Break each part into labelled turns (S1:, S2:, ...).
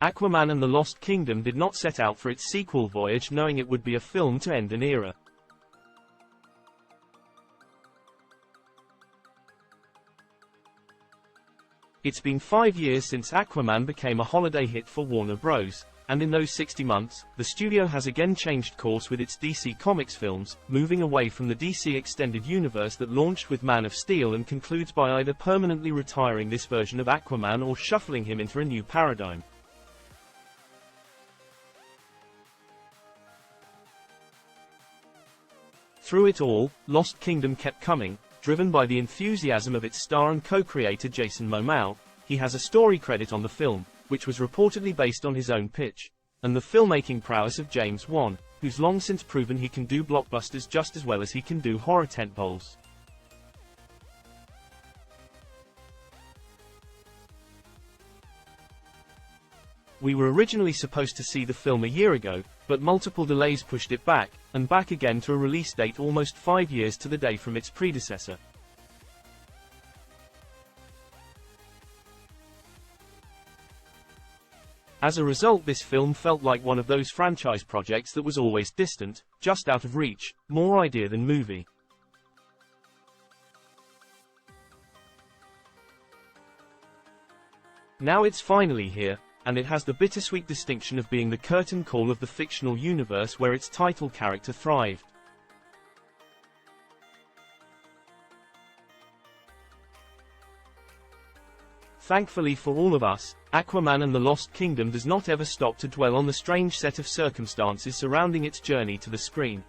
S1: Aquaman and the Lost Kingdom did not set out for its sequel voyage knowing it would be a film to end an era. It's been 5 years since Aquaman became a holiday hit for Warner Bros., and in those 60 months, the studio has again changed course with its DC Comics films, moving away from the DC Extended Universe that launched with Man of Steel and concludes by either permanently retiring this version of Aquaman or shuffling him into a new paradigm. Through it all, Lost Kingdom kept coming, driven by the enthusiasm of its star and co-creator Jason Momoa. He has a story credit on the film, which was reportedly based on his own pitch, and the filmmaking prowess of James Wan, who's long since proven he can do blockbusters just as well as he can do horror tentpoles. We were originally supposed to see the film a year ago, but multiple delays pushed it back, and back again to a release date almost 5 years to the day from its predecessor. As a result, this film felt like one of those franchise projects that was always distant, just out of reach, more idea than movie. Now it's finally here, and it has the bittersweet distinction of being the curtain call of the fictional universe where its title character thrived. Thankfully for all of us, Aquaman and the Lost Kingdom does not ever stop to dwell on the strange set of circumstances surrounding its journey to the screen.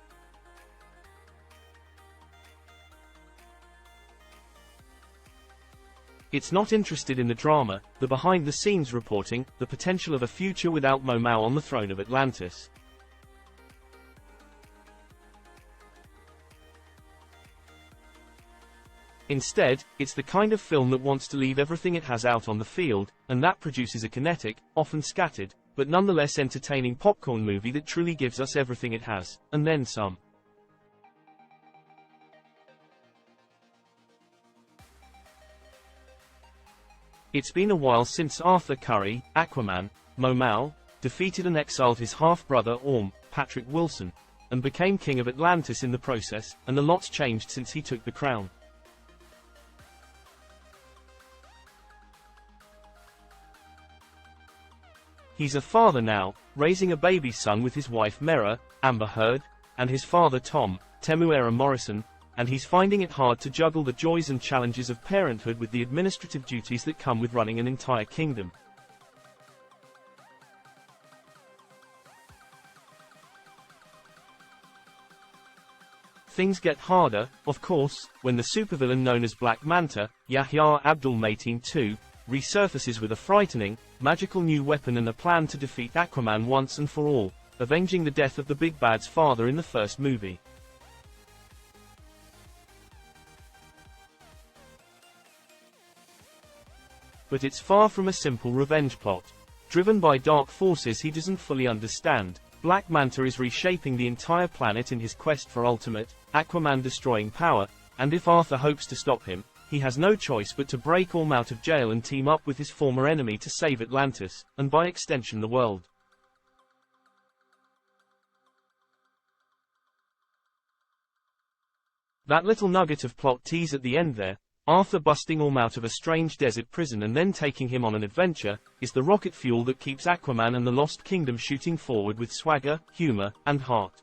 S1: It's not interested in the drama, the behind-the-scenes reporting, the potential of a future without Momoa on the throne of Atlantis. Instead, it's the kind of film that wants to leave everything it has out on the field, and that produces a kinetic, often scattered, but nonetheless entertaining popcorn movie that truly gives us everything it has, and then some. It's been a while since Arthur Curry, Aquaman, Momoa, defeated and exiled his half-brother Orm, Patrick Wilson, and became king of Atlantis in the process, and a lot's changed since he took the crown. He's a father now, raising a baby son with his wife Mera, Amber Heard, and his father Tom, Temuera Morrison, and he's finding it hard to juggle the joys and challenges of parenthood with the administrative duties that come with running an entire kingdom. Things get harder, of course, when the supervillain known as Black Manta, Yahya Abdul-Mateen II, resurfaces with a frightening, magical new weapon and a plan to defeat Aquaman once and for all, avenging the death of the big bad's father in the first movie. But it's far from a simple revenge plot. Driven by dark forces he doesn't fully understand, Black Manta is reshaping the entire planet in his quest for ultimate, Aquaman-destroying power, and if Arthur hopes to stop him, he has no choice but to break Orm out of jail and team up with his former enemy to save Atlantis, and by extension the world. That little nugget of plot tease at the end there, Arthur busting Orm out of a strange desert prison and then taking him on an adventure, is the rocket fuel that keeps Aquaman and the Lost Kingdom shooting forward with swagger, humor, and heart.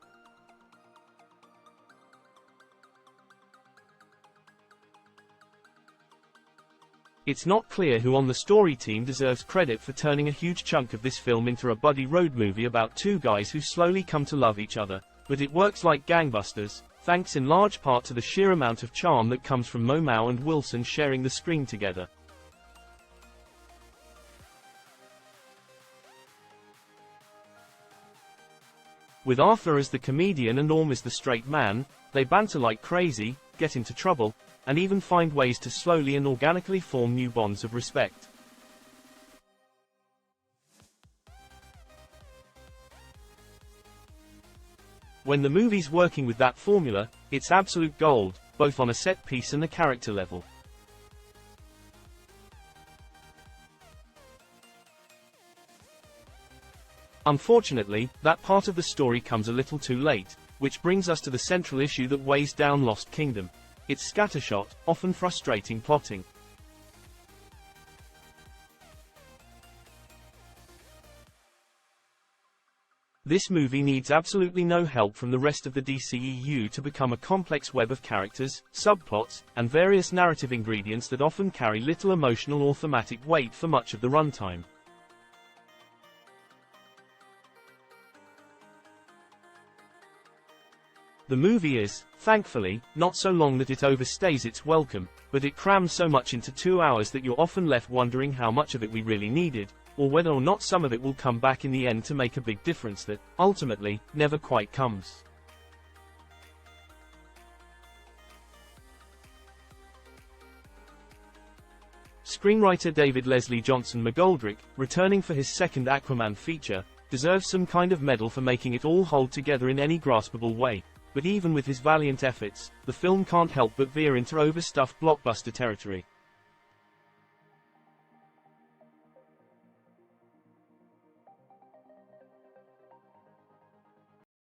S1: It's not clear who on the story team deserves credit for turning a huge chunk of this film into a buddy road movie about two guys who slowly come to love each other, but it works like gangbusters, thanks in large part to the sheer amount of charm that comes from Momoa and Wilson sharing the screen together. With Arthur as the comedian and Orm as the straight man, they banter like crazy, get into trouble, and even find ways to slowly and organically form new bonds of respect. When the movie's working with that formula, it's absolute gold, both on a set piece and a character level. Unfortunately, that part of the story comes a little too late, which brings us to the central issue that weighs down Lost Kingdom. Its scattershot, often frustrating plotting. This movie needs absolutely no help from the rest of the DCEU to become a complex web of characters, subplots, and various narrative ingredients that often carry little emotional or thematic weight for much of the runtime. The movie is, thankfully, not so long that it overstays its welcome, but it crams so much into 2 hours that you're often left wondering how much of it we really needed, or whether or not some of it will come back in the end to make a big difference that, ultimately, never quite comes. Screenwriter David Leslie Johnson McGoldrick, returning for his second Aquaman feature, deserves some kind of medal for making it all hold together in any graspable way. But even with his valiant efforts, the film can't help but veer into overstuffed blockbuster territory.